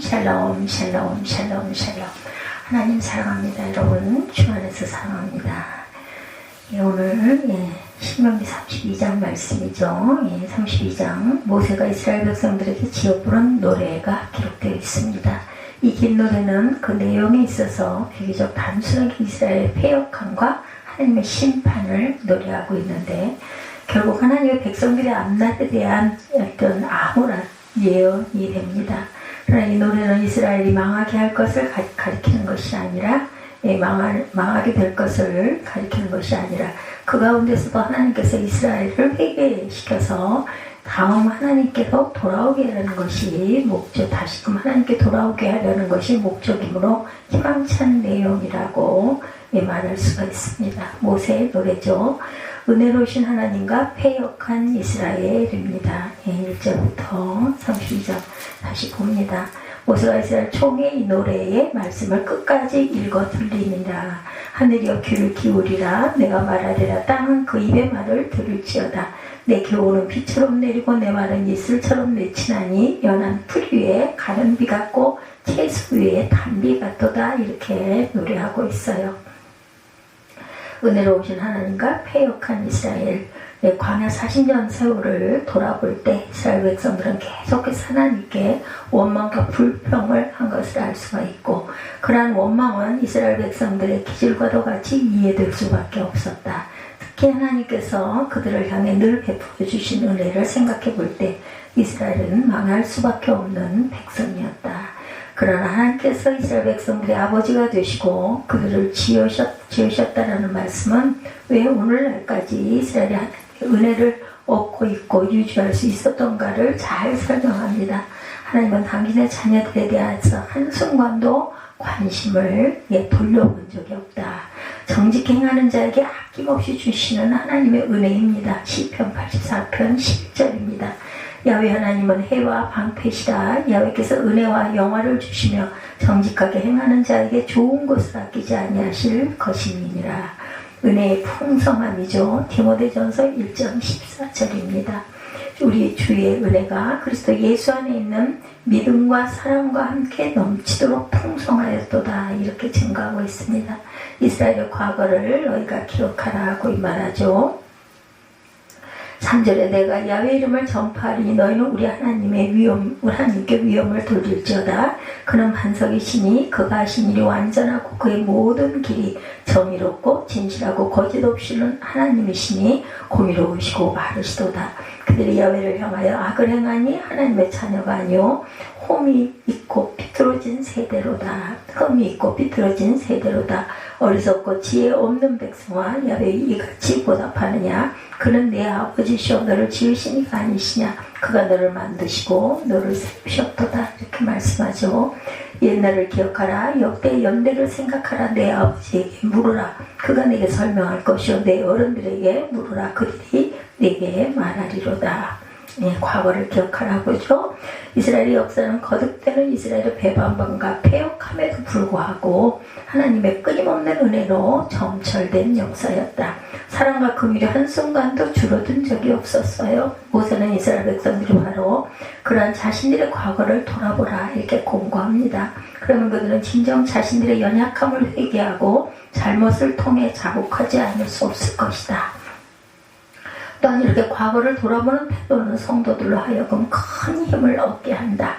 샬롬 샬롬 샬롬 샬롬 샬롬. 하나님 사랑합니다. 여러분 주 안에서 사랑합니다. 오늘 신명기 32장 말씀이죠. 32장 모세가 이스라엘 백성들에게 지어 부른 노래가 기록되어 있습니다. 이 긴 노래는 그 내용에 있어서 비교적 단순하게 이스라엘의 패역함과 하나님의 심판을 노래하고 있는데, 결국 하나님의 백성들의 앞날에 대한 어떤 암울한 예언이 됩니다. 그러나 이 노래는 이스라엘이 망하게 할 것을 가리키는 것이 아니라, 망하게 될 것을 가리키는 것이 아니라, 그 가운데서도 하나님께서 이스라엘을 회개시켜서 다음 하나님께로 돌아오게 하려는 것이 목적, 다시금 하나님께 돌아오게 하려는 것이 목적이므로 희망찬 내용이라고 말할 수가 있습니다. 모세의 노래죠. 은혜로우신 하나님과 패역한 이스라엘입니다. 1절부터 32절 다시 봅니다. 모세가 이스라엘 총회의 이 노래의 말씀을 끝까지 읽어 들리니라. 하늘이여 귀를 기울이라. 내가 말하리라. 땅은 그 입의 말을 들을지어다. 내 교훈은 비처럼 내리고 내 말은 이슬처럼 맺히나니 연한 풀 위에 가는 비 같고 채수 위에 단비 같도다. 이렇게 노래하고 있어요. 은혜로우신 하나님과 패역한 이스라엘, 광야 40년 세월을 돌아볼 때 이스라엘 백성들은 계속해서 하나님께 원망과 불평을 한 것을 알 수가 있고, 그러한 원망은 이스라엘 백성들의 기질과도 같이 이해될 수밖에 없었다. 특히 하나님께서 그들을 향해 늘 베풀어 주신 은혜를 생각해 볼 때 이스라엘은 망할 수밖에 없는 백성이었다. 그러나 하나님께서 이스라엘 백성들의 아버지가 되시고 그들을 지으셨다라는 말씀은 왜 오늘날까지 이스라엘이 하나님의 은혜를 얻고 있고 유지할 수 있었던가를 잘 설명합니다. 하나님은 당신의 자녀들에 대해서 한순간도 관심을 돌려본 적이 없다. 정직히 행하는 자에게 아낌없이 주시는 하나님의 은혜입니다. 시편 84편 10절입니다. 야훼 하나님은 해와 방패시라. 야훼께서 은혜와 영화를 주시며 정직하게 행하는 자에게 좋은 것을 아끼지 아니하실 것임이니라. 은혜의 풍성함이죠. 디모데전서 1장 14절입니다. 우리 주의 은혜가 그리스도 예수 안에 있는 믿음과 사랑과 함께 넘치도록 풍성하였도다. 이렇게 증거하고 있습니다. 이스라엘의 과거를 너희가 기억하라 고 말하죠. 3절에 내가 야훼 이름을 전파하리니 너희는 우리 하나님께 위엄을 돌릴지어다. 그는 반석이시니 그가 하신 일이 완전하고 그의 모든 길이 정의롭고 진실하고 거짓 없이는 하나님이시니 공의로우시고 바르시도다. 그들이 야훼를 향하여 악을 행하니 하나님의 자녀가 아니요 험이 있고 비뚤어진 세대로다. 흠이 있고 비뚤어진 세대로다. 어리석고 지혜 없는 백성아, 야훼 이같이 보답하느냐? 그는 내 아버지시오 너를 지으신 이가 아니시냐? 그가 너를 만드시고 너를 세우셨도다. 이렇게 말씀하죠. 옛날을 기억하라. 역대 연대를 생각하라. 내 아버지에게 물으라. 그가 내게 설명할 것이요 내 어른들에게 물으라. 그들이 내게 말하리로다. 과거를 기억하라고죠. 이스라엘의 역사는 거듭되는 이스라엘의 배반방과 패역함에도 불구하고 하나님의 끊임없는 은혜로 점철된 역사였다. 사랑과 긍휼이 한순간도 줄어든 적이 없었어요. 모세는 이스라엘 백성들이 바로 그러한 자신들의 과거를 돌아보라 이렇게 공고합니다. 그러면 그들은 진정 자신들의 연약함을 회개하고 잘못을 통해 자복하지 않을 수 없을 것이다. 또한 이렇게 과거를 돌아보는 태도는 성도들로 하여금 큰 힘을 얻게 한다.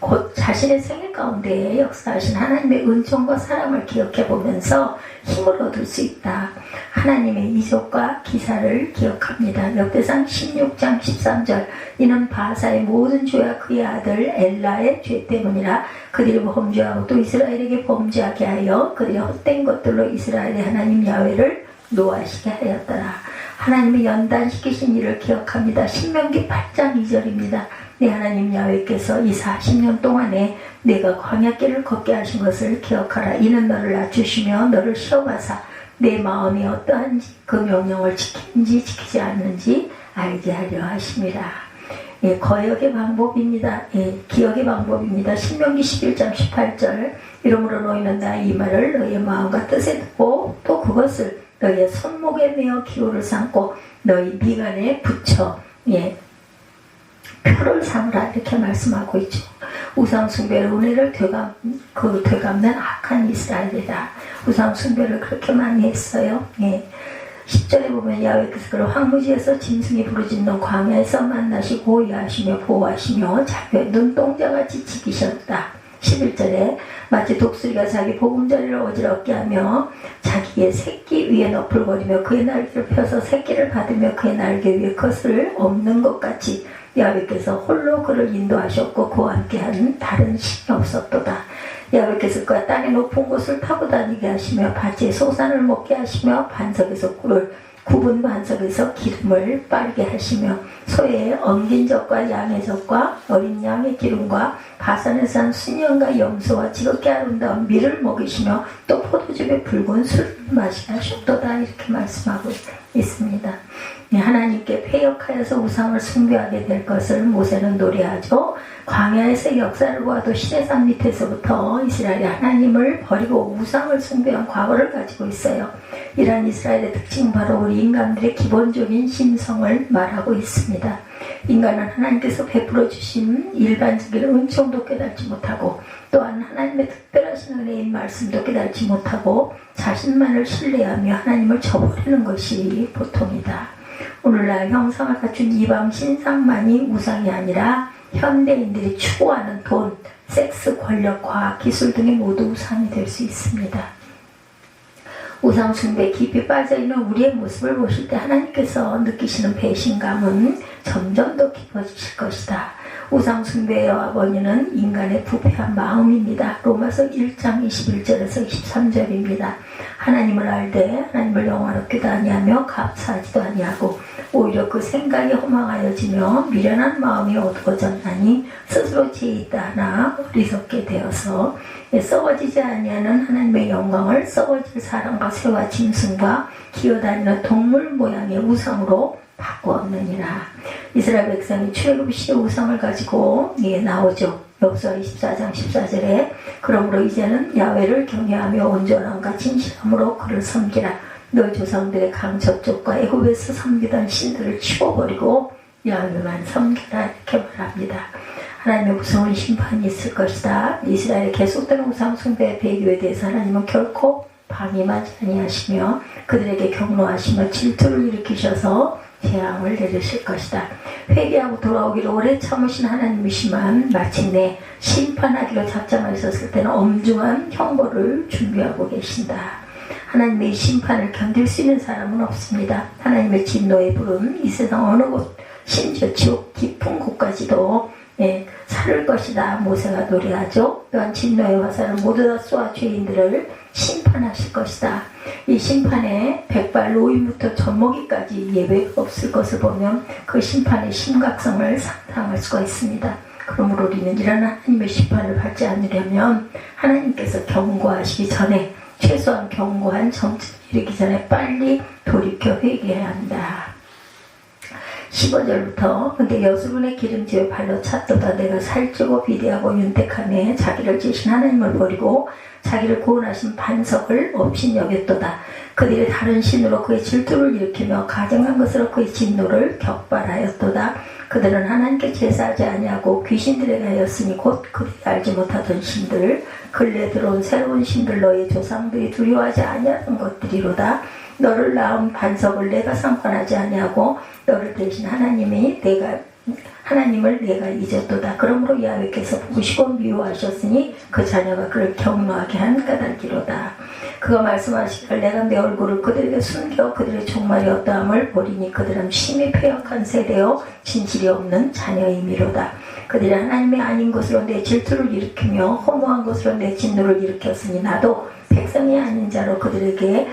곧 자신의 생애 가운데 역사하신 하나님의 은총과 사랑을 기억해 보면서 힘을 얻을 수 있다. 하나님의 이적과 기사를 기억합니다. 역대상 16장 13절 이는 바사의 모든 죄와 그의 아들 엘라의 죄 때문이라. 그들이 범죄하고 또 이스라엘에게 범죄하게 하여 그들이 헛된 것들로 이스라엘의 하나님 야훼를 노하시게 하였더라. 하나님의 연단시키신 일을 기억합니다. 신명기 8장 2절입니다. 내 하나님 야훼께서 이 40년 동안에 내가 광야길을 걷게 하신 것을 기억하라. 이는 너를 낮추시며 너를 시험하사 내 마음이 어떠한지 그 명령을 지키는지 지키지 않는지 알게 하려 하심이라. 거역의 방법입니다. 기억의 방법입니다. 신명기 11장 18절 이러므로 너희는 나의 이 말을 너희의 마음과 뜻에 두고 또 그것을 너희의 손목에 메어 기호를 삼고 너희 미간에 붙여 표를 삼으라 이렇게 말씀하고 있죠. 우상 숭배의 은혜를 되갚는 악한 이스라엘이다. 우상 숭배를 그렇게 많이 했어요. 예. 10절에 보면 야훼께서 그를 황무지에서 짐승이 부르짖는 광야에서 만나시고 고의하시며 보호하시며 자기의 눈동자같이 지키셨다. 11절에 마치 독수리가 자기 보금자리를 어지럽게 하며 자기의 새끼 위에 너풀거리며 그의 날개를 펴서 새끼를 받으며 그의 날개 위에 것을 엎는 것 같이 야훼께서 홀로 그를 인도하셨고 그와 함께한 다른 신이 없었도다. 야훼께서 그가 땅의 높은 곳을 타고 다니게 하시며 밭에 소산을 먹게 하시며 반석에서 꿀을 굽은 반석에서 기름을 빨게 하시며 소의 엉긴 젖과 양의 젖과 어린 양의 기름과 바산에서 산 순양과 염소와 지극히 아름다운 밀을 먹이시며 또 포도즙의 붉은 술을 마시게 하셨도다. 이렇게 말씀하고 있습니다. 하나님께 패역하여서 우상을 숭배하게 될 것을 모세는 노래하죠. 광야에서 역사를 보아도 시내산 밑에서부터 이스라엘이 하나님을 버리고 우상을 숭배한 과거를 가지고 있어요. 이러한 이스라엘의 특징은 바로 우리 인간들의 기본적인 심성을 말하고 있습니다. 인간은 하나님께서 베풀어 주신 일반적인 은총도 깨닫지 못하고 또한 하나님의 특별하신 은혜인 말씀도 깨닫지 못하고 자신만을 신뢰하며 하나님을 저버리는 것이 보통이다. 오늘날 형상을 갖춘 이방 신상만이 우상이 아니라 현대인들이 추구하는 돈, 섹스, 권력, 과학, 기술 등이 모두 우상이 될 수 있습니다. 우상 숭배에 깊이 빠져있는 우리의 모습을 보실 때 하나님께서 느끼시는 배신감은 점점 더 깊어지실 것이다. 우상 숭배의 원인은 인간의 부패한 마음입니다. 로마서 1장 21절에서 23절입니다. 하나님을 알되 하나님을 영화롭게도 아니하며 감사하지도 아니하고 오히려 그 생각이 허망하여지며 미련한 마음이 어두워졌나니 스스로 지혜 있다 하나 어리석게 되어서 썩어지지 아니하는 하나님의 영광을 썩어질 사람과 새와 짐승과 기어다니는 동물 모양의 우상으로 바꾸었느니라. 이스라엘 백성이 출애굽 시의 우상을 가지고 나오죠. 역사 24장 14절에 그러므로 이제는 야훼를 경외하며 온전함과 진실함으로 그를 섬기라. 너희 조상들의 강 저쪽과 애굽에서 섬기던 신들을 치워버리고 야훼만 섬기라. 이렇게 말합니다. 하나님의 무서운 심판이 있을 것이다. 이스라엘의 계속되는 우상 숭배의 배교에 대해서 하나님은 결코 방임하지 아니하시며 그들에게 경노하시며 질투를 일으키셔서 재앙을 내리실 것이다. 회개하고 돌아오기를 오래 참으신 하나님이시만 마침내 심판하기로 작정하셨을 때는 엄중한 형벌을 준비하고 계신다. 하나님의 심판을 견딜 수 있는 사람은 없습니다. 하나님의 진노의 불은 이 세상 어느 곳 심지어 지옥 깊은 곳까지도 살을 것이다. 모세가 노래하죠. 또한 진노의 화살을 모두 다 쏘아 죄인들을 심판하실 것이다. 이 심판에 백발 노인부터 젖먹이까지 예외가 없을 것을 보면 그 심판의 심각성을 상상할 수가 있습니다. 그러므로 우리는 이런 하나님의 심판을 받지 않으려면 하나님께서 경고하시기 전에 최소한 경고한 정책이 이르기 전에 빨리 돌이켜 회개해야 한다. 15절부터 근데 여수분의 기름지에 발로 찼도다. 내가 살찌고 비대하고 윤택하며 자기를 지으신 하나님을 버리고 자기를 구원하신 반석을 업신여겼도다. 그들이 다른 신으로 그의 질투를 일으키며 가증한 것으로 그의 진노를 격발하였도다. 그들은 하나님께 제사하지 아니하고 귀신들에게 하였으니 곧 그들이 알지 못하던 신들 근래 들어온 새로운 신들 너희 조상들이 두려워하지 아니하던 것들이로다. 너를 낳은 반석을 내가 상관하지 아니하고 너를 대신 하나님을 내가 잊었도다. 그러므로 야훼께서 보시고 미워하셨으니 그 자녀가 그를 경노하게 한 까닭이로다. 그가 말씀하시기를 내가 내 얼굴을 그들에게 숨겨 그들의 종말이 어떠함을 보리니 그들은 심히 패역한 세대요 진실이 없는 자녀이미로다. 그들이 하나님이 아닌 것으로 내 질투를 일으키며 허무한 것으로 내 진노를 일으켰으니 나도 백성이 아닌 자로 그들에게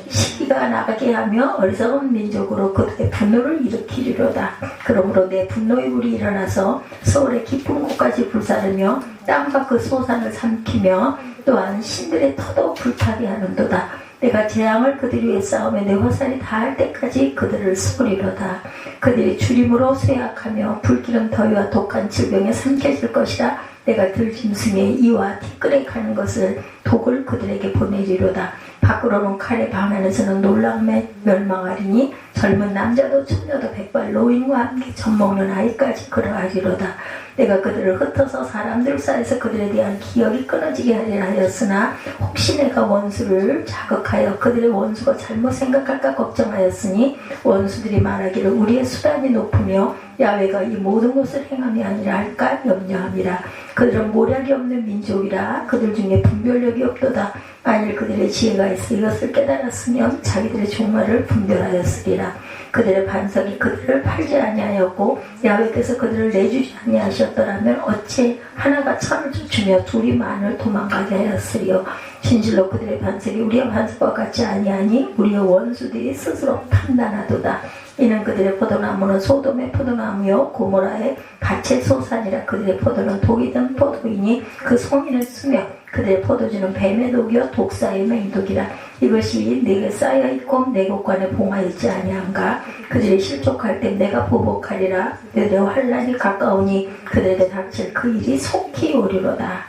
시기가 나가게 하며 어리석은 민족으로 그들의 분노를 일으키리로다. 그러므로 내 분노의 불이 일어나서 서울의 깊은 곳까지 불사르며 땅과 그 소산을 삼키며 또한 신들의 터도 불타게 하는도다. 내가 재앙을 그들 위에 쌓으며 내 화살이 닿을 때까지 그들을 쏘리로다. 그들이 주림으로 쇠약하며 불기름 더위와 독한 질병에 삼켜질 것이라. 내가 들짐승의 이와 티끌에 가는 것을 독을 그들에게 보내리로다. 밖으로는 칼에 방 안에서는 놀라움에 멸망하리니 젊은 남자도 처녀도 백발 노인과 함께 젖먹는 아이까지 그러하리로다. 내가 그들을 흩어서 사람들 사이에서 그들에 대한 기억이 끊어지게 하리라 하였으나 혹시 내가 원수를 자극하여 그들의 원수가 잘못 생각할까 걱정하였으니 원수들이 말하기를 우리의 수단이 높으며 야훼가 이 모든 것을 행함이 아니라 할까 염려함이라. 그들은 모략이 없는 민족이라 그들 중에 분별력이 없도다. 만일 그들의 지혜가 있어 이것을 깨달았으면 자기들의 종말을 분별하였으리라. 그들의 반석이 그들을 팔지 아니하였고 야훼께서 그들을 내주지 아니하셨더라면 어찌 하나가 천을 쫓으며 둘이 만을 도망가게 하였으리요. 진실로 그들의 반석이 우리의 반석과 같지 아니하니 우리의 원수들이 스스로 판단하도다. 이는 그들의 포도나무는 소돔의 포도나무요 고모라의 밭의 소산이라. 그들의 포도는 독이 든 포도이니 그 송이는 수며 그들의 포도주는 뱀의 독이요 독사의 맹독이라. 이것이 내게 쌓여있고 내 곳간에 봉하였지 아니한가. 그들이 실족할 때 내가 보복하리라. 그들의 환난이 가까우니 그들에게 닥칠 그 일이 속히 오리로다.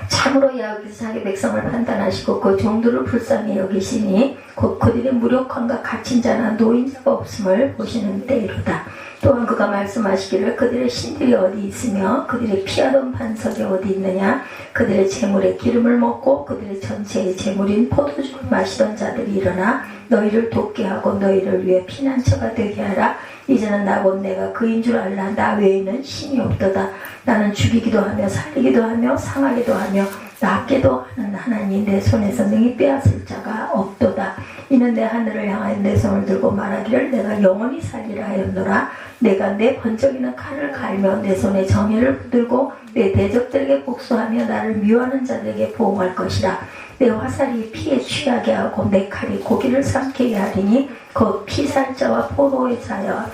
참으로 야훼께서 자기 백성을 판단하시고 그 종들을 불쌍히 여기시니 곧 그들의 무력함과 갇힌 자나 노인자가 없음을 보시는 때이로다. 또한 그가 말씀하시기를 그들의 신들이 어디 있으며 그들의 피하던 반석이 어디 있느냐. 그들의 재물에 기름을 먹고 그들의 전체의 재물인 포도주를 마시던 자들이 일어나 너희를 돕게 하고 너희를 위해 피난처가 되게 하라. 이제는 나 곧 내가 그인 줄 알라. 나 외에는 신이 없도다. 나는 죽이기도 하며 살리기도 하며 상하기도 하며 낫게도 하는 하나님 내 손에서 능히 빼앗을 자가 없도다. 이는 내 하늘을 향하여 내 손을 들고 말하기를 내가 영원히 살리라 하였노라. 내가 내 번쩍이는 칼을 갈며 내 손에 정의를 붙들고 내 대적들에게 복수하며 나를 미워하는 자들에게 보응할 것이라. 내 화살이 피에 취하게 하고 내 칼이 고기를 삼키게 하리니 곧 피살자와 포로의 자여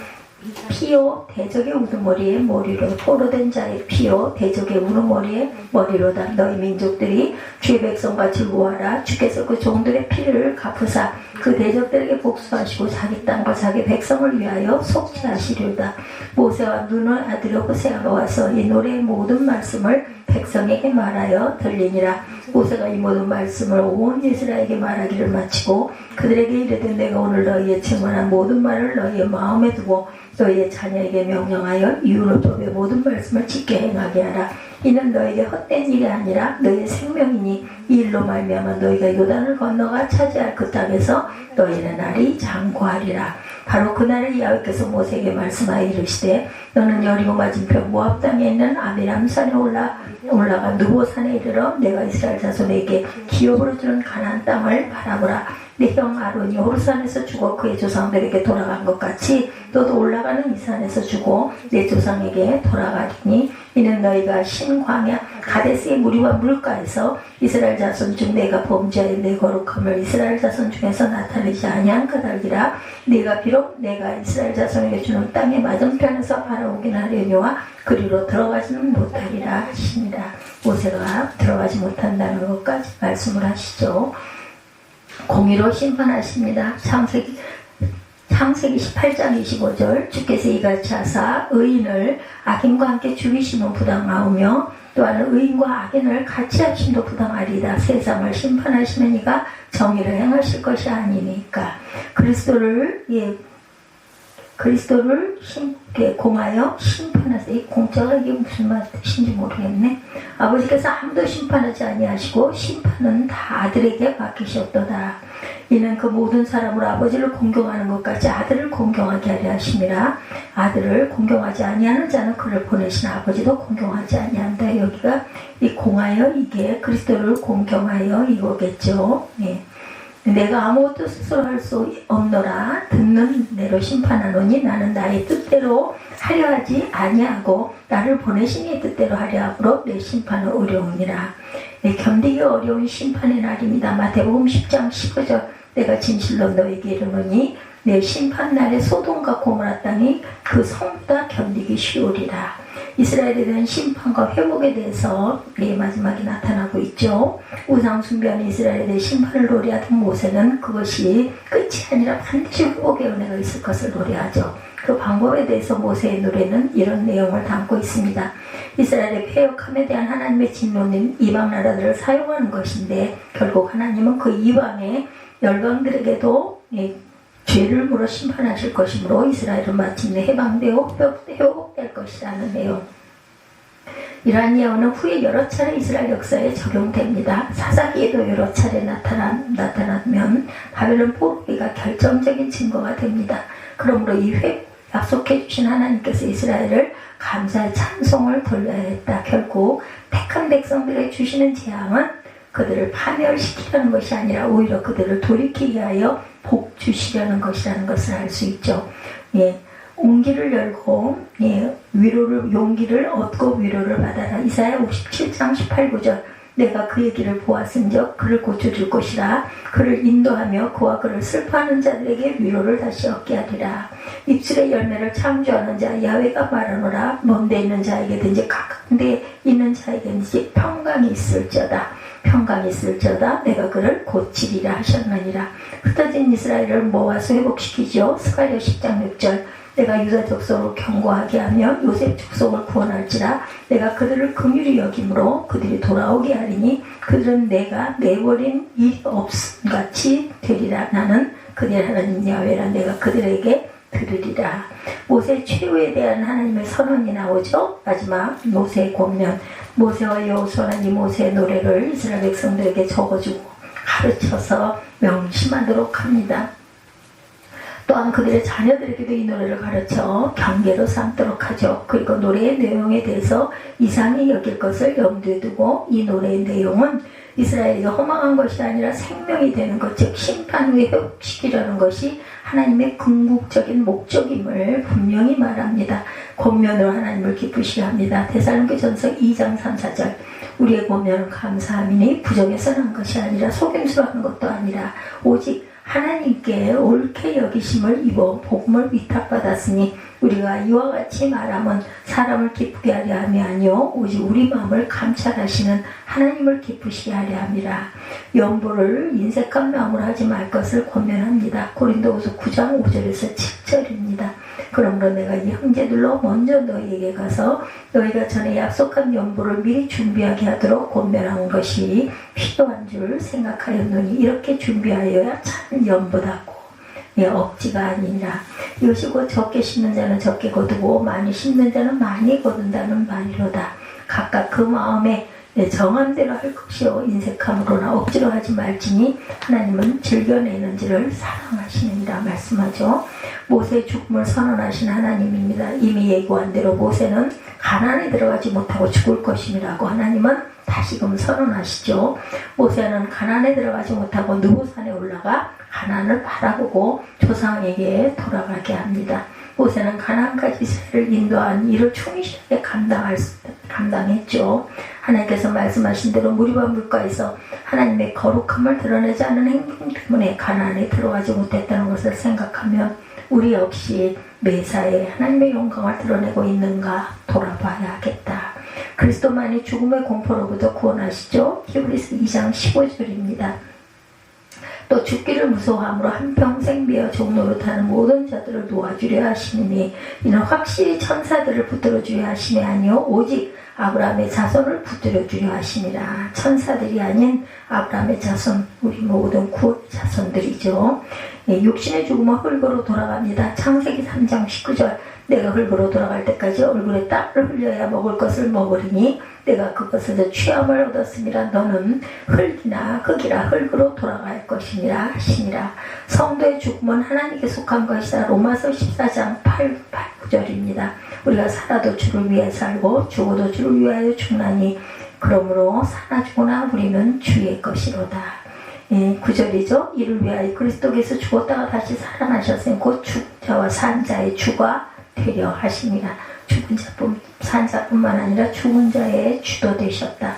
피요 대적의 우두머리에 머리로 포로된 자의 피요 대적의 우두머리에 머리로다. 너희 민족들이 주의 백성과 즐거워하라. 주께서 그 종들의 피를 갚으사 그 대적들에게 복수하시고 자기 땅과 자기 백성을 위하여 속죄하시리로다. 모세와 눈의 아들 호세아가 와서 이 노래의 모든 말씀을 백성에게 말하여 들리니라. 모세가 이 모든 말씀을 온 이스라엘에게 말하기를 마치고 그들에게 이르되 내가 오늘 너희의 증언한 모든 말을 너희의 마음에 두고 너희의 자녀에게 명령하여 율법의 모든 말씀을 지켜 행하게 하라. 이는 너에게 헛된 일이 아니라 너희의 생명이니 이 일로 말미암아 너희가 요단을 건너가 차지할 그 땅에서 너희의 날이 장구하리라. 바로 그날에 야훼께서 모세에게 말씀하여 이르시되 너는 여리고 맞은편 모압 땅에 있는 아비람산에 올라가 느보산에 이르러 내가 이스라엘 자손에게 기업으로 주는 가나안 땅을 바라보라. 내 형 아론이 호르산에서 죽어 그의 조상들에게 돌아간 것 같이 너도 올라가는 이 산에서 죽어 내 조상에게 돌아가리니 이는 너희가 신광야 가데스의 무리와 물가에서 이스라엘 자손 중 내가 범죄하여 내 거룩함을 이스라엘 자손 중에서 나타내지 아니한 까닭이라. 네가 비록 내가 이스라엘 자손에게 주는 땅의 맞은편에서 바라보긴 하려니와 그리로 들어가지는 못하리라 하시니라. 모세가 들어가지 못한다는 것까지 말씀을 하시죠. 공의로 심판하십니다. 창세기 18장 25절 주께서 이같이 하사 의인을 악인과 함께 죽이시면 부당하오며 또한 의인과 악인을 같이 하심도 부당하리이다. 세상을 심판하시는 이가 정의를 행하실 것이 아니니까. 그리스도를 공하여 심판하세요. 이 공자가 이게 무슨 뜻인지 모르겠네. 아버지께서 아무도 심판하지 아니하시고 심판은 다 아들에게 맡기셨도다. 이는 그 모든 사람으로 아버지를 공경하는 것 같이 아들을 공경하게 하려 하심이라. 아들을 공경하지 아니하는 자는 그를 보내신 아버지도 공경하지 아니한다. 여기가 이 공하여 이게 그리스도를 공경하여 이거겠죠. 네. 내가 아무것도 스스로 할 수 없노라. 듣는 대로 심판하노니 나는 나의 뜻대로 하려 하지 아니하고 나를 보내신 이의 뜻대로 하려 하므로 내 심판은 어려우니라. 내 견디기 어려운 심판의 날입니다. 마태복음 10장 15절 내가 진실로 너에게 이르노니 내 심판날에 소돔과 고모라 땅이 그 성보다 견디기 쉬우리라. 이스라엘에 대한 심판과 회복에 대해서 마지막에 나타나고 있죠. 우상 숭배하는 이스라엘에 대해 심판을 노래하던 모세는 그것이 끝이 아니라 반드시 회복의 은혜가 있을 것을 노래하죠. 그 방법에 대해서 모세의 노래는 이런 내용을 담고 있습니다. 이스라엘의 패역함에 대한 하나님의 진노는 이방 나라들을 사용하는 것인데 결국 하나님은 그 이방의 열방들에게도 죄를 물어 심판하실 것이므로 이스라엘은 마침내 해방되어 회복될 것이라는 내용. 이러한 예언은 후에 여러 차례 이스라엘 역사에 적용됩니다. 사사기에도 여러 차례 나타나면 바벨론 포로기가 결정적인 증거가 됩니다. 그러므로 이 회복을 약속해 주신 하나님께서 이스라엘을 감사의 찬송을 돌려야 했다. 결국 택한 백성들에게 주시는 재앙은 그들을 파멸시키려는 것이 아니라 오히려 그들을 돌이키게 하여 복 주시려는 것이라는 것을 알 수 있죠. 온기를 열고 용기를 얻고 위로를 받아라. 이사야 57장 18, 9절. 내가 그의 길을 보았은즉 그를 고쳐줄 것이라. 그를 인도하며 그와 그를 슬퍼하는 자들에게 위로를 다시 얻게 하리라. 입술의 열매를 창조하는 자 야훼가 말하노라. 먼데 있는 자에게든지 가까운데 있는 자에게든지 평강이 있을지어다. 평강이 있을지어다. 내가 그를 고치리라 하셨느니라. 흩어진 이스라엘을 모아서 회복시키죠. 스가랴 10장 6절. 내가 유다 족속을 견고하게 하며 요셉 족속을 구원할지라. 내가 그들을 긍휼히 여김으로 그들이 돌아오게 하리니 그들은 내가 내버린 일이 없음같이 되리라. 나는 그들 하나님 야훼라. 내가 그들에게 들으리라. 모세 최후에 대한 하나님의 선언이 나오죠. 마지막 모세의 권면. 모세와 여호수아는 이 모세의 노래를 이스라엘 백성들에게 적어주고 가르쳐서 명심하도록 합니다. 또한 그들의 자녀들에게도 이 노래를 가르쳐 경계로 삼도록 하죠. 그리고 노래의 내용에 대해서 이상히 여길 것을 염두에 두고 이 노래의 내용은 이스라엘이 허망한 것이 아니라 생명이 되는 것, 즉 심판 후에 회복시키려는 것이 하나님의 궁극적인 목적임을 분명히 말합니다. 권면으로 하나님을 기쁘시게 합니다. 데살로니가전서 2장 3, 4절. 우리의 권면은 감사함이니 부정해서 난 것이 아니라 속임수로 하는 것도 아니라 오직 하나님께 옳게 여기심을 입어 복음을 위탁받았으니 우리가 이와 같이 말하면 사람을 기쁘게 하려 함이 아니요 오직 우리 마음을 감찰하시는 하나님을 기쁘시게 하려 함이라. 연보를 인색한 마음으로 하지 말 것을 권면합니다. 고린도후서 9장 5절에서 7절입니다. 그러므로 내가 이 형제들로 먼저 너희에게 가서 너희가 전에 약속한 연보를 미리 준비하게 하도록 권면한 것이 필요한 줄 생각하였노니 이렇게 준비하여야 참 연보다고 억지가 아니라. 이것이 곧 적게 심는 자는 적게 거두고 많이 심는 자는 많이 거둔다는 말이로다. 각각 그 마음에 정한 대로 할 것이요 인색함으로나 억지로 하지 말지니 하나님은 즐겨내는지를 사랑하시느니라 말씀하죠. 모세의 죽음을 선언하신 하나님입니다. 이미 예고한 대로 모세는 가나안에 들어가지 못하고 죽을 것임이라고 하나님은 다시금 선언하시죠. 모세는 가나안에 들어가지 못하고 느보산에 올라가 가나안을 바라보고 조상에게 돌아가게 합니다. 모세는 가나안까지 이스라엘을 인도한 일을 충실하게 감당했죠. 하나님께서 말씀하신 대로 무리바 물가에서 하나님의 거룩함을 드러내지 않은 행동 때문에 가나안에 들어가지 못했다는 것을 생각하면 우리 역시 매사에 하나님의 영광을 드러내고 있는가 돌아봐야겠다. 그리스도만이 죽음의 공포로부터 구원하시죠. 히브리서 2장 15절입니다. 또 죽기를 무서워함으로 한평생 비어 종노릇하는 모든 자들을 놓아주려 하시느니 이는 확실히 천사들을 붙들어주려 하심이 아니요 오직 아브라함의 자손을 붙들어주려 하심이라. 천사들이 아닌 아브라함의 자손, 우리 모든 구원의 자손들이죠. 육신의 죽음은 흙으로 돌아갑니다. 창세기 3장 19절. 내가 흙으로 돌아갈 때까지 얼굴에 땀을 흘려야 먹을 것을 먹으리니 내가 그것에서 취함을 얻었음이라. 너는 흙이나 흙이라 흙으로 돌아갈 것이니라 하시니라. 성도의 죽음은 하나님께 속한 것이다. 로마서 14장 8, 9절입니다. 우리가 살아도 주를 위해 살고 죽어도 주를 위하여 죽나니 그러므로 사나 죽으나 우리는 주의 것이로다. 9절이죠. 이를 위하여 그리스도께서 죽었다가 다시 살아나셨으니 곧 죽자와 산 자의 주가 되려 하심이라. 죽은 자뿐 산 자뿐만 아니라 죽은 자의 주도 되셨다.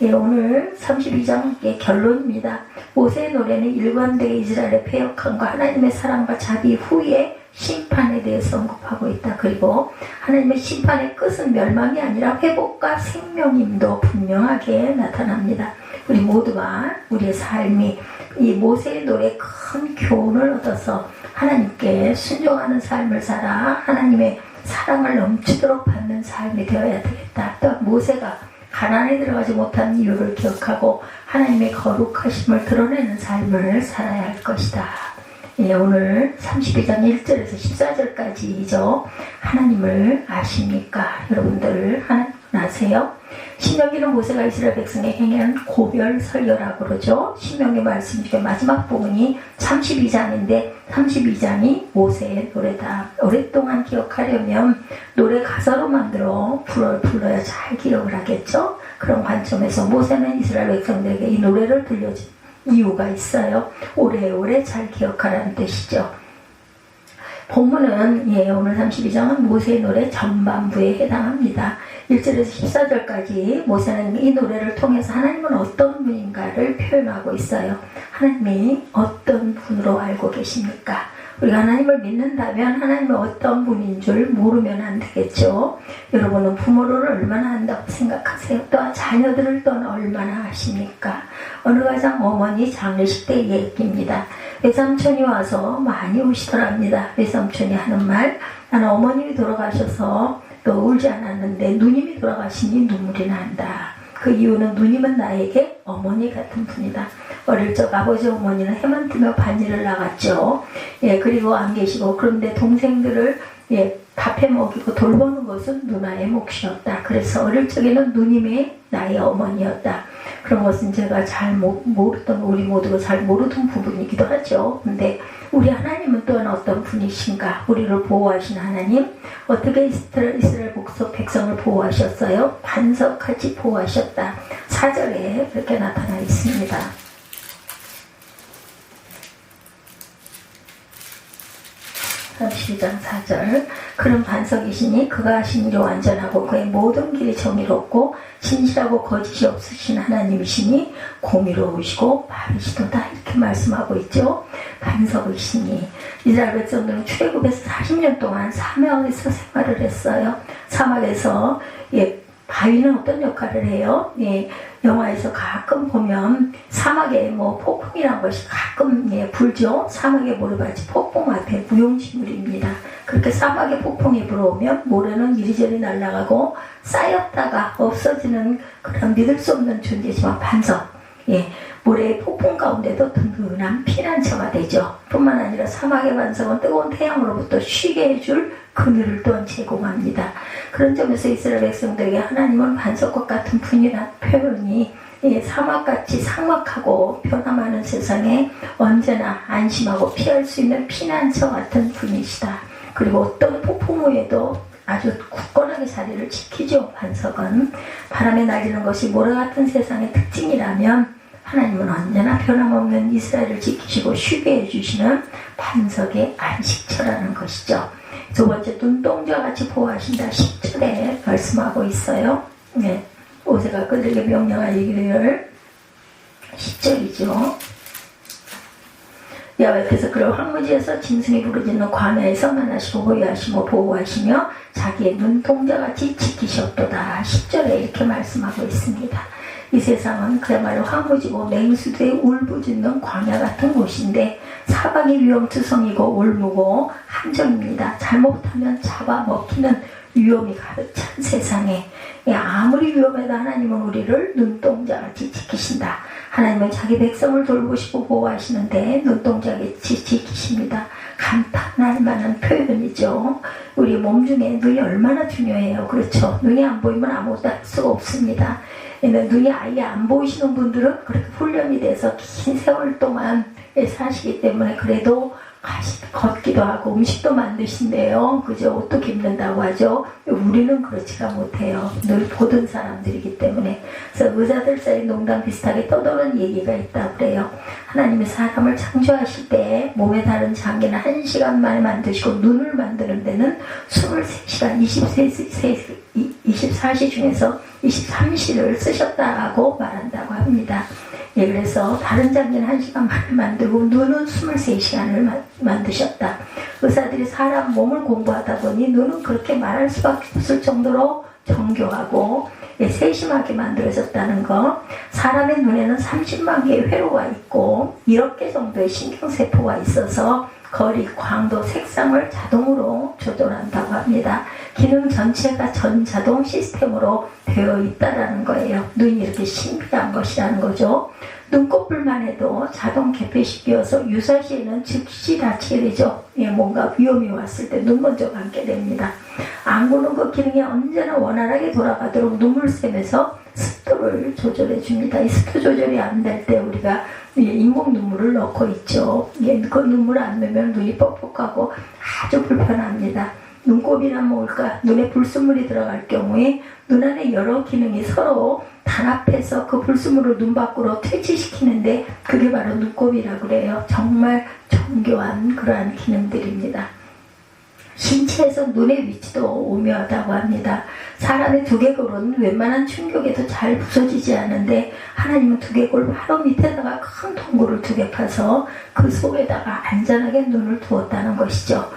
오늘 32장의 결론입니다. 모세의 노래는 일관되게 이스라엘의 패역함과 하나님의 사랑과 자비 후에 심판에 대해서 언급하고 있다. 그리고 하나님의 심판의 끝은 멸망이 아니라 회복과 생명임도 분명하게 나타납니다. 우리 모두가 우리의 삶이 이 모세의 노래에 큰 교훈을 얻어서 하나님께 순종하는 삶을 살아 하나님의 사랑을 넘치도록 받는 삶이 되어야 되겠다. 또한 모세가 가나안에 들어가지 못한 이유를 기억하고 하나님의 거룩하심을 드러내는 삶을 살아야 할 것이다. 예, 오늘 32장 1절에서 14절까지죠. 하나님을 아십니까? 여러분들 하나님 아세요? 신명기는 모세가 이스라엘 백성에 행한 고별 설교라고 그러죠. 신명기 말씀 중에 마지막 부분이 32장인데 32장이 모세의 노래다. 오랫동안 기억하려면 노래 가사로 만들어 불러야 잘 기억을 하겠죠. 그런 관점에서 모세는 이스라엘 백성들에게 이 노래를 들려준 이유가 있어요. 오래오래 잘 기억하라는 뜻이죠. 본문은 오늘 32장은 모세의 노래 전반부에 해당합니다. 1절에서 14절까지 모세는 이 노래를 통해서 하나님은 어떤 분인가를 표현하고 있어요. 하나님이 어떤 분으로 알고 계십니까? 우리가 하나님을 믿는다면 하나님이 어떤 분인 줄 모르면 안 되겠죠. 여러분은 부모를 얼마나 안다고 생각하세요? 또한 자녀들을 또한 얼마나 아십니까? 어느 가정 어머니 장례식 때 얘기입니다. 외삼촌이 와서 많이 우시더랍니다. 외삼촌이 하는 말, 나는 어머님이 돌아가셔서 또 울지 않았는데 누님이 돌아가시니 눈물이 난다. 그 이유는 누님은 나에게 어머니 같은 분이다. 어릴 적 아버지 어머니는 해만 뜨며 반일을 나갔죠. 그리고 안 계시고, 그런데 동생들을 밥해 먹이고 돌보는 것은 누나의 몫이었다. 그래서 어릴 적에는 누님이 나의 어머니였다. 그런 것은 제가 잘 모르던, 우리 모두가 잘 모르던 부분이기도 하죠. 근데 우리 하나님은 또한 어떤 분이신가? 우리를 보호하신 하나님, 어떻게 이스라엘 백성을 보호하셨어요? 반석같이 보호하셨다. 4절에 그렇게 나타나 있습니다. 32장 4절. 그는 반석이시니 그가 하신 일이 완전하고 그의 모든 길이 정의롭고 진실하고 거짓이 없으신 하나님이시니 공의로우시고 바르시도다. 이렇게 말씀하고 있죠. 반석이시니 이스라엘 백성들은 출애굽에서 40년 동안 사막에서 생활을 했어요. 사막에서 바위는 어떤 역할을 해요? 영화에서 가끔 보면 사막에 폭풍이라는 것이 가끔 불죠. 사막의 모래밭이 폭풍 앞에 무용지물입니다. 그렇게 사막에 폭풍이 불어오면 모래는 이리저리 날아가고 쌓였다가 없어지는 그런 믿을 수 없는 존재지만 반석, 모래의 폭풍 가운데도 든든한 피난처가 되죠. 뿐만 아니라 사막의 반석은 뜨거운 태양으로부터 쉬게 해줄 그늘을 또한 제공합니다. 그런 점에서 이스라엘 백성들에게 하나님은 반석과 같은 분이라는 표현이 사막같이 삭막하고 변화많은 세상에 언제나 안심하고 피할 수 있는 피난처 같은 분이시다. 그리고 어떤 폭풍 후에도 아주 굳건하게 자리를 지키죠. 반석은 바람에 날리는 것이 모래 같은 세상의 특징이라면 하나님은 언제나 변함없는 이스라엘을 지키시고 쉬게 해주시는 반석의 안식처라는 것이죠. 두 번째, 눈동자같이 보호하신다. 10절에 말씀하고 있어요. 모세가 그들에게 명령할 얘기를 10절이죠. 여호와께서 그를 황무지에서 짐승이 부르짖는 광야에서 만나시고 보호하시며 보호하시며 자기의 눈동자같이 지키셨도다. 10절에 이렇게 말씀하고 있습니다. 이 세상은 그야말로 황무지고 맹수들의 울부짖는 광야 같은 곳인데 사방이 위험투성이고 올무고 함정입니다. 잘못하면 잡아먹히는 위험이 가득 찬 세상에 아무리 위험해도 하나님은 우리를 눈동자같이 지키신다. 하나님은 자기 백성을 돌보시고 보호하시는데 눈동자같이 지키십니다. 감탄할 만한 표현이죠. 우리 몸 중에 눈이 얼마나 중요해요. 그렇죠. 눈이 안 보이면 아무것도 할 수가 없습니다. 눈이 아예 안 보이시는 분들은 그렇게 훈련이 돼서 긴 세월 동안 사시기 때문에 그래도 걷기도 하고 음식도 만드신대요. 그죠? 옷도 입는다고 하죠. 우리는 그렇지가 못해요. 늘 보던 사람들이기 때문에. 그래서 의사들 사이 농담 비슷하게 떠도는 얘기가 있다고 그래요. 하나님이 사람을 창조하실 때 몸에 다른 장기는 1시간 만에 만드시고 눈을 만드는 데는 23시간 24시 중에서 23시를 쓰셨다고 말한다고 합니다. 그래서 다른 장기는 1시간 만에 만들고 눈은 23시간을 만드셨다. 의사들이 사람 몸을 공부하다 보니 눈은 그렇게 말할 수밖에 없을 정도로 정교하고 세심하게 만들어졌다는 거. 사람의 눈에는 30만 개의 회로가 있고 1억 개 정도의 신경세포가 있어서 거리, 광도, 색상을 자동으로 조절한다고 합니다. 기능 전체가 전자동 시스템으로 되어 있다는 거예요. 눈이 이렇게 신비한 것이라는 거죠. 눈꺼풀만 해도 자동 개폐시켜서 유사시에는 즉시 다치게 되죠. 뭔가 위험이 왔을 때 눈 먼저 감게 됩니다. 안구는 그 기능이 언제나 원활하게 돌아가도록 눈물샘에서 습도를 조절해 줍니다. 이 습도 조절이 안 될 때 우리가 인공 눈물을 넣고 있죠. 그 눈물 안 넣으면 눈이 뻑뻑하고 아주 불편합니다. 눈곱이나 뭘까 눈에 불순물이 들어갈 경우에 눈 안에 여러 기능이 서로 단합해서 그 불순물을 눈 밖으로 퇴치시키는데 그게 바로 눈곱이라고 그래요. 정말 정교한 그러한 기능들입니다. 신체에서 눈의 위치도 오묘하다고 합니다. 사람의 두개골은 웬만한 충격에도 잘 부서지지 않는데 하나님은 두개골 바로 밑에다가 큰 동굴을 2개 파서 그 속에다가 안전하게 눈을 두었다는 것이죠.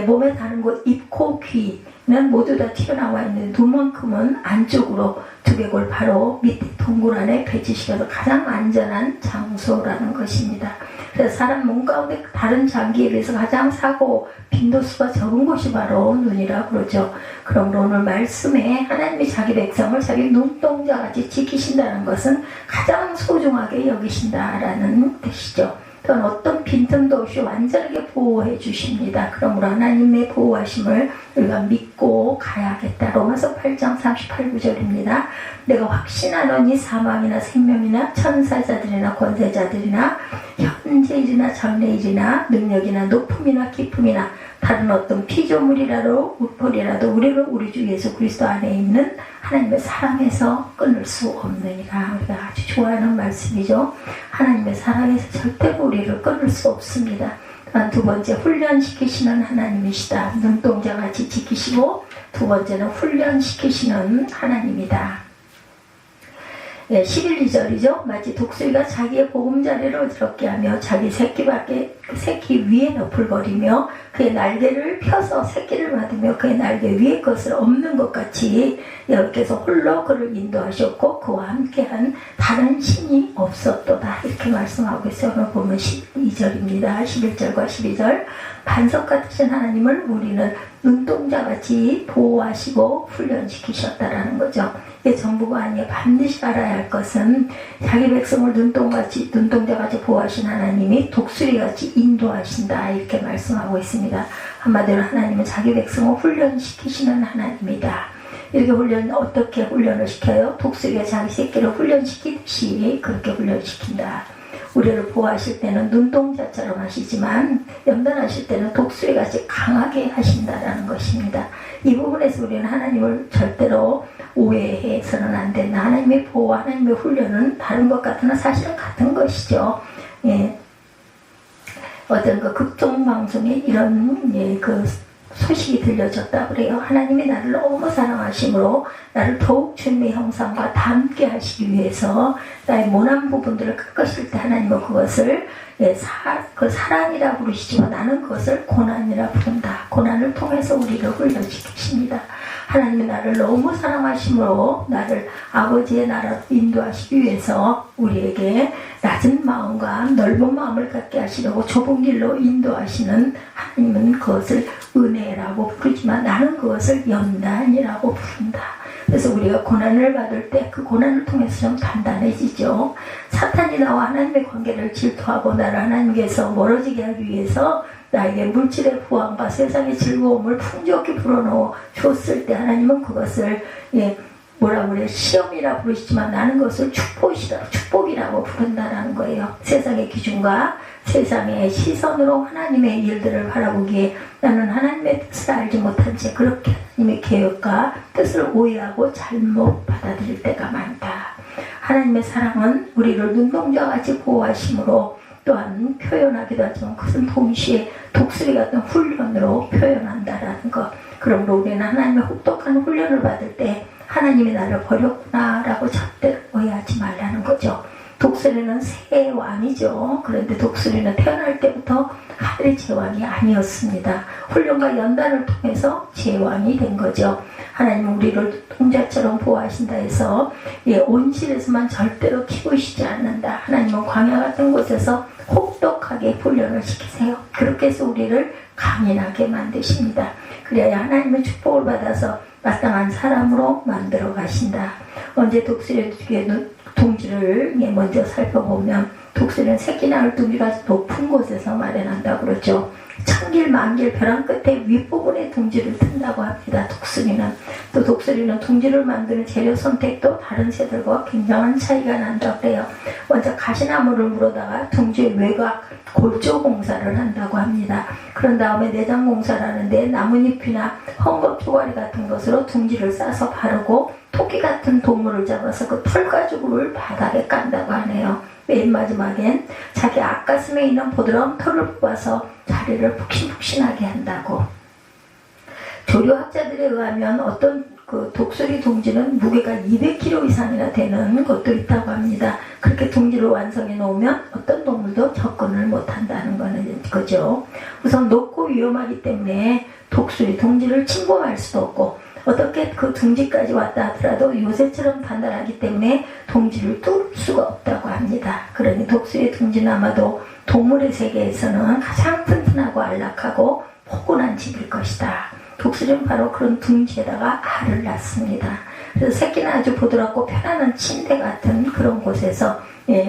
몸에 다른 곳, 입, 코, 귀는 모두 다 튀어나와 있는 눈만큼은 안쪽으로 두개골 바로 밑에 동굴 안에 배치시켜서 가장 안전한 장소라는 것입니다. 그래서 사람 몸 가운데 다른 장기에 비해서 가장 사고 빈도수가 적은 곳이 바로 눈이라고 그러죠. 그러므로 오늘 말씀에 하나님이 자기 백성을 자기 눈동자같이 지키신다는 것은 가장 소중하게 여기신다라는 뜻이죠. 또한 어떤 빈틈도 없이 완전하게 보호해 주십니다. 그러므로 하나님의 보호하심을 우리가 믿고 가야겠다. 로마서 8장 38구절입니다. 내가 확신하노니 사망이나 생명이나 천사자들이나 권세자들이나 현재일이나 장래일이나 능력이나 높음이나 기쁨이나 다른 어떤 피조물이라도 우리라도 우리를 우리 주 예수 그리스도 안에 있는 하나님의 사랑에서 끊을 수 없느니라. 우리가 아주 좋아하는 말씀이죠. 하나님의 사랑에서 절대로 우리를 끊을 수 없습니다. 또한 2번째 훈련시키시는 하나님이시다. 눈동자같이 지키시고 2번째는 훈련시키시는 하나님이다. 11, 2절이죠. 마치 독수리가 자기의 보금자리를 더럽게 하며 자기 새끼 위에 너풀거리며 그의 날개를 펴서 새끼를 받으며 그의 날개 위에 것을 없는 것 같이 여호와께서 홀로 그를 인도하셨고 그와 함께한 다른 신이 없었도다. 이렇게 말씀하고 있어요. 오늘 보면 12절입니다. 11절과 12절. 반석 같으신 하나님을 우리는 눈동자같이 보호하시고 훈련시키셨다라는 거죠. 이게 전부가 아니에요. 반드시 알아야 할 것은 자기 백성을 눈동자같이 보호하신 하나님이 독수리같이 인도하신다. 이렇게 말씀하고 있습니다. 한마디로 하나님은 자기 백성을 훈련시키시는 하나님이다. 이렇게 어떻게 훈련을 시켜요? 독수리가 자기 새끼를 훈련시키듯이 그렇게 훈련시킨다. 우리를 보호하실 때는 눈동자처럼 하시지만 연단하실 때는 독수리같이 강하게 하신다라는 것입니다. 이 부분에서 우리는 하나님을 절대로 오해해서는 안 된다. 하나님의 보호와 하나님의 훈련은 다른 것 같으나 사실은 같은 것이죠. 어떤 그 극종 방송에 이런 그 소식이 들려졌다 그래요. 하나님이 나를 너무 사랑하심으로 나를 더욱 주님의 형상과 닮게 하시기 위해서 나의 모난 부분들을 깎으실 때 하나님은 그것을 그 사랑이라 부르시지만 나는 그것을 고난이라 부른다. 고난을 통해서 우리를 훈련시키십니다. 하나님이 나를 너무 사랑하심으로 나를 아버지의 나라로 인도하시기 위해서 우리에게 낮은 마음과 넓은 마음을 갖게 하시려고 좁은 길로 인도하시는 하나님은 그것을 은혜라고 부르지만 나는 그것을 연단이라고 부른다. 그래서 우리가 고난을 받을 때 그 고난을 통해서 좀 단단해지죠. 사탄이 나와 하나님의 관계를 질투하고 나를 하나님께서 멀어지게 하기 위해서 나에게 물질의 부함과 세상의 즐거움을 풍족히 불어넣어 줬을 때 하나님은 그것을 시험이라 부르시지만 나는 그것을 축복이라고 부른다는 거예요. 세상의 기준과 세상의 시선으로 하나님의 일들을 바라보기에 나는 하나님의 뜻을 알지 못한 채 그렇게 하나님의 계획과 뜻을 오해하고 잘못 받아들일 때가 많다. 하나님의 사랑은 우리를 눈동자같이 보호하심으로 또한 표현하기도 하지만 그것은 동시에 독수리 같은 훈련으로 표현한다라는 것. 그러므로 우리는 하나님의 혹독한 훈련을 받을 때 하나님이 나를 버렸구나라고 절대로 오해하지 말라는 거죠. 독수리는 새 왕이죠. 그런데 독수리는 태어날 때부터 하늘의 제왕이 아니었습니다. 훈련과 연단을 통해서 제왕이 된 거죠. 하나님은 우리를 동자처럼 보호하신다 해서 온실에서만 절대로 키우시지 않는다. 하나님은 광야 같은 곳에서 혹독하게 훈련을 시키세요. 그렇게 해서 우리를 강인하게 만드십니다. 그래야 하나님의 축복을 받아서 마땅한 사람으로 만들어 가신다. 언제 독수리의 둥지를 먼저 살펴보면 독수리는 새끼 낳을 둥지가 높은 곳에서 마련한다고 그러죠. 천길 만길 벼랑 끝에 윗부분에 둥지를 튼다고 합니다. 독수리는. 또 독수리는 둥지를 만드는 재료 선택도 다른 새들과 굉장한 차이가 난다고 해요. 먼저 가시나무를 물어다가 둥지의 외곽 골조 공사를 한다고 합니다. 그런 다음에 내장 공사를 하는데 나뭇잎이나 헝겊 쪼가리 같은 것으로 둥지를 싸서 바르고 토끼 같은 동물을 잡아서 그 털가죽을 바닥에 깐다고 하네요. 맨 마지막엔 자기 앞가슴에 있는 부드러운 털을 뽑아서 자리를 푹신푹신하게 한다고. 조류학자들에 의하면 어떤 그 독수리 둥지는 무게가 200kg 이상이나 되는 것도 있다고 합니다. 그렇게 둥지를 완성해 놓으면 어떤 동물도 접근을 못한다는 거죠. 우선 높고 위험하기 때문에 독수리 둥지를 침범할 수도 없고, 어떻게 그 둥지까지 왔다 하더라도 요새처럼 단단하기 때문에 둥지를 뚫을 수가 없다고 합니다. 그러니 독수리의 둥지는 아마도 동물의 세계에서는 가장 튼튼하고 안락하고 포근한 집일 것이다. 독수리는 바로 그런 둥지에다가 알을 낳습니다. 그래서 새끼는 아주 부드럽고 편안한 침대 같은 그런 곳에서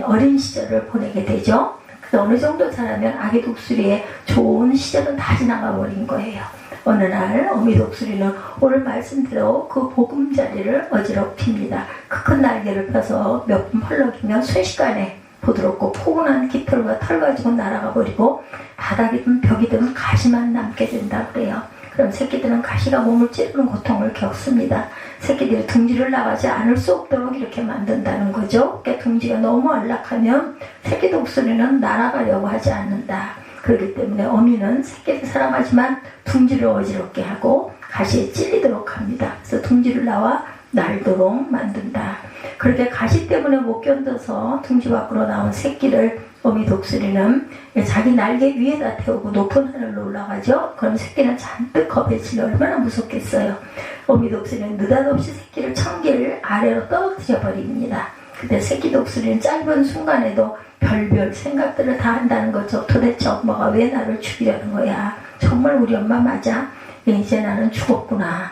어린 시절을 보내게 되죠. 그래서 어느 정도 자라면 아기 독수리의 좋은 시절은 다 지나가 버린 거예요. 어느 날 어미 독수리는 오늘 말씀대로 그 보금자리를 어지럽힙니다. 그 큰 날개를 펴서 몇 번 펄럭이면 순식간에 부드럽고 포근한 깃털과 털 가지고 날아가 버리고 바닥이든 벽이든 가시만 남게 된다고 그래요. 그럼 새끼들은 가시가 몸을 찌르는 고통을 겪습니다. 새끼들이 둥지를 나가지 않을 수 없도록 이렇게 만든다는 거죠. 그러니까 둥지가 너무 안락하면 새끼 독수리는 날아가려고 하지 않는다. 그렇기 때문에 어미는 새끼를 사랑하지만 둥지를 어지럽게 하고 가시에 찔리도록 합니다. 그래서 둥지를 나와 날도록 만든다. 그렇게 가시 때문에 못 견뎌서 둥지 밖으로 나온 새끼를 어미 독수리는 자기 날개 위에다 태우고 높은 하늘로 올라가죠. 그럼 새끼는 잔뜩 겁에 질려 얼마나 무섭겠어요. 어미 독수리는 느닷없이 새끼를 천길 아래로 떨어뜨려 버립니다. 그때 새끼 독수리는 짧은 순간에도 별별 생각들을 다 한다는 거죠. 도대체 엄마가 왜 나를 죽이려는 거야? 정말 우리 엄마 맞아? 이제 나는 죽었구나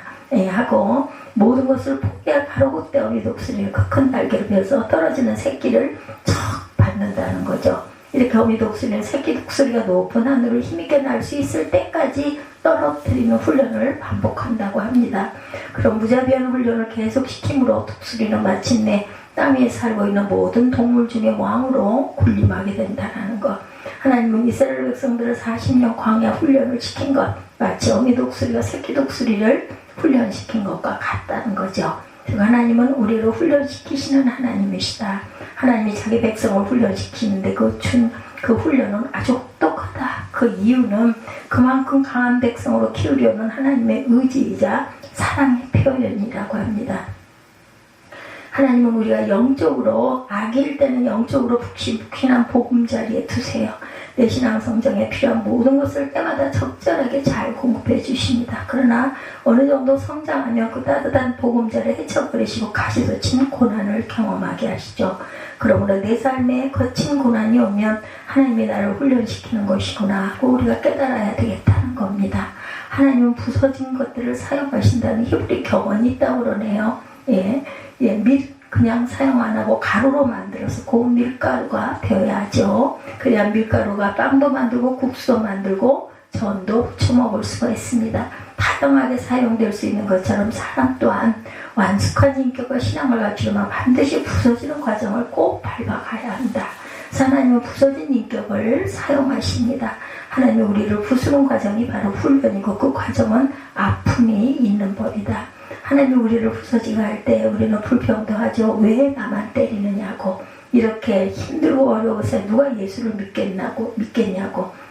하고 모든 것을 포기할 바로 그때 어미 독수리는 그 큰 날개를 펴서 떨어지는 새끼를 척 받는다는 거죠. 이렇게 어미 독수리는 새끼 독수리가 높은 하늘을 힘있게 날 수 있을 때까지 떨어뜨리는 훈련을 반복한다고 합니다. 그런 무자비한 훈련을 계속 시킴으로 독수리는 마침내 땅 위에 살고 있는 모든 동물 중에 왕으로 군림하게 된다는 것. 하나님은 이스라엘 백성들을 40년 광야 훈련을 시킨 것, 마치 어미 독수리가 새끼 독수리를 훈련시킨 것과 같다는 거죠. 즉 하나님은 우리를 훈련시키시는 하나님이시다. 하나님이 자기 백성을 훈련시키는데 그 훈련은 아주 혹독하다. 그 이유는 그만큼 강한 백성으로 키우려는 하나님의 의지이자 사랑의 표현이라고 합니다. 하나님은 우리가 영적으로 악일 때는 영적으로 푹신푹신한 보금자리에 두세요. 내 신앙 성장에 필요한 모든 것을 때마다 적절하게 잘 공급해 주십니다. 그러나 어느 정도 성장하면 그 따뜻한 보금자리를 헤쳐버리시고 가시돋친 고난을 경험하게 하시죠. 그러므로 내 삶에 거친 고난이 오면 하나님이 나를 훈련시키는 것이구나 하고 우리가 깨달아야 되겠다는 겁니다. 하나님은 부서진 것들을 사용하신다는 히브리 격언이 있다고 그러네요. 그냥 사용 안 하고 가루로 만들어서 고운 밀가루가 되어야죠. 그래야 밀가루가 빵도 만들고 국수도 만들고 전도 처먹을 수가 있습니다. 다양하게 사용될 수 있는 것처럼 사람 또한 완숙한 인격과 신앙을 갖추려면 반드시 부서지는 과정을 꼭 밟아가야 한다. 하나님은 부서진 인격을 사용하십니다. 하나님이 우리를 부수는 과정이 바로 훈련이고 그 과정은 아픔이 있는 법이다. 하나님이 우리를 부서지게 할 때 우리는 불평도하죠. 왜 나만 때리느냐고. 이렇게 힘들고 어려워서 누가 예수를 믿겠냐고.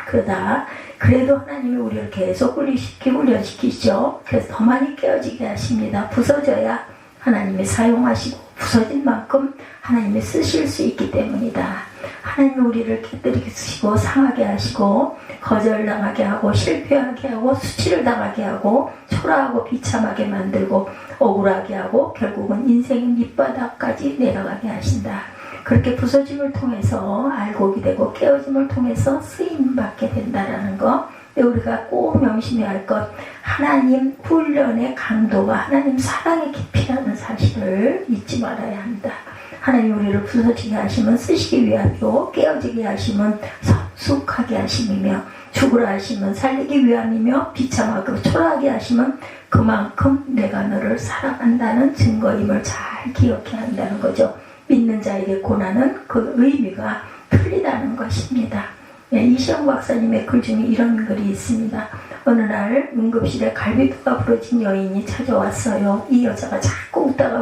그러다 그래도 하나님이 우리를 계속 훈련시키죠. 그래서 더 많이 깨어지게 하십니다. 부서져야 하나님이 사용하시고 부서진 만큼 하나님이 쓰실 수 있기 때문이다. 하나님 우리를 깨뜨리게 쓰시고 상하게 하시고 거절당하게 하고 실패하게 하고 수치를 당하게 하고 초라하고 비참하게 만들고 억울하게 하고 결국은 인생의 밑바닥까지 내려가게 하신다. 그렇게 부서짐을 통해서 알곡이 되고 깨어짐을 통해서 쓰임받게 된다라는 것. 우리가 꼭 명심해야 할 것, 하나님 훈련의 강도가 하나님 사랑의 깊이라는 사실을 잊지 말아야 합니다. 하나님 우리를 부서지게 하시면 쓰시기 위함이고 깨어지게 하시면 성숙하게 하심이며 죽으라 하시면 살리기 위함이며 비참하고 초라하게 하시면 그만큼 내가 너를 사랑한다는 증거임을 잘 기억해야 한다는 거죠. 믿는 자에게 고난은 그 의미가 틀리다는 것입니다. 이시영 박사님의 글 중에 이런 글이 있습니다. 어느 날 응급실에 갈비뼈가 부러진 여인이 찾아왔어요. 이 여자가 자꾸 웃다가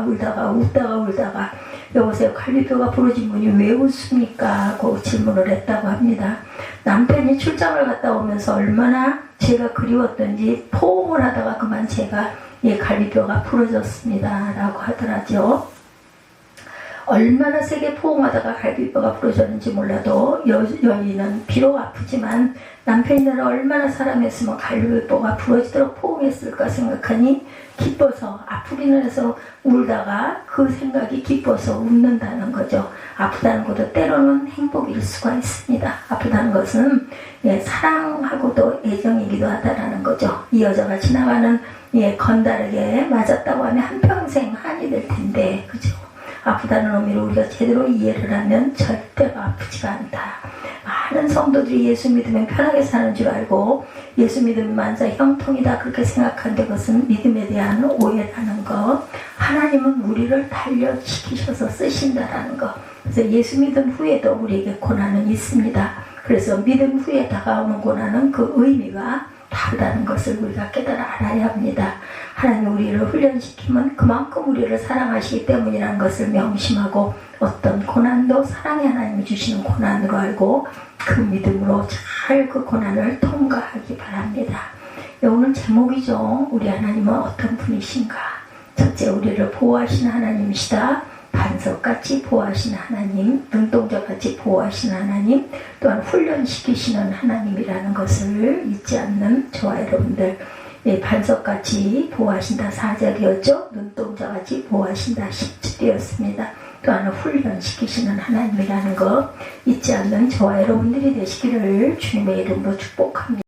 울다가 여보세요, 갈비뼈가 부러진 분이 왜 웃습니까? 하고 질문을 했다고 합니다. 남편이 출장을 갔다 오면서 얼마나 제가 그리웠던지 포옹을 하다가 그만 제가 갈비뼈가 부러졌습니다 라고 하더라죠. 얼마나 세게 포옹하다가 갈비뼈가 부러졌는지 몰라도 여인은 비록 아프지만 남편이 나를 얼마나 사랑했으면 갈비뼈가 부러지도록 포옹했을까 생각하니 기뻐서, 아프기는 해서 울다가 그 생각이 기뻐서 웃는다는 거죠. 아프다는 것도 때로는 행복일 수가 있습니다. 아프다는 것은 사랑하고도 애정이기도 하다라는 거죠. 이 여자가 지나가는 건달에게 맞았다고 하면 한평생 한이 될 텐데, 그죠? 아프다는 의미를 우리가 제대로 이해를 하면 절대로 아프지가 않다. 많은 성도들이 예수 믿으면 편하게 사는 줄 알고 예수 믿으면 만사 형통이다 그렇게 생각하는데 그것은 믿음에 대한 오해라는 것. 하나님은 우리를 단련시키셔서 쓰신다라는 것. 그래서 예수 믿은 후에도 우리에게 고난은 있습니다. 그래서 믿음 후에 다가오는 고난은 그 의미가 다르다는 것을 우리가 깨달아 알아야 합니다. 하나님 우리를 훈련시키면 그만큼 우리를 사랑하시기 때문이라는 것을 명심하고 어떤 고난도 사랑의 하나님이 주시는 고난으로 알고 그 믿음으로 잘 그 고난을 통과하기 바랍니다. 오늘 제목이죠. 우리 하나님은 어떤 분이신가? 첫째, 우리를 보호하시는 하나님이시다. 반석같이 보호하시는 하나님, 눈동자같이 보호하시는 하나님, 또한 훈련시키시는 하나님이라는 것을 잊지 않는 저와 여러분들, 반석같이 보호하신다 4절이었죠. 눈동자같이 보호하신다 10절이었습니다. 또한 훈련시키시는 하나님이라는 것 잊지 않는 저와 여러분들이 되시기를 주님의 이름으로 축복합니다.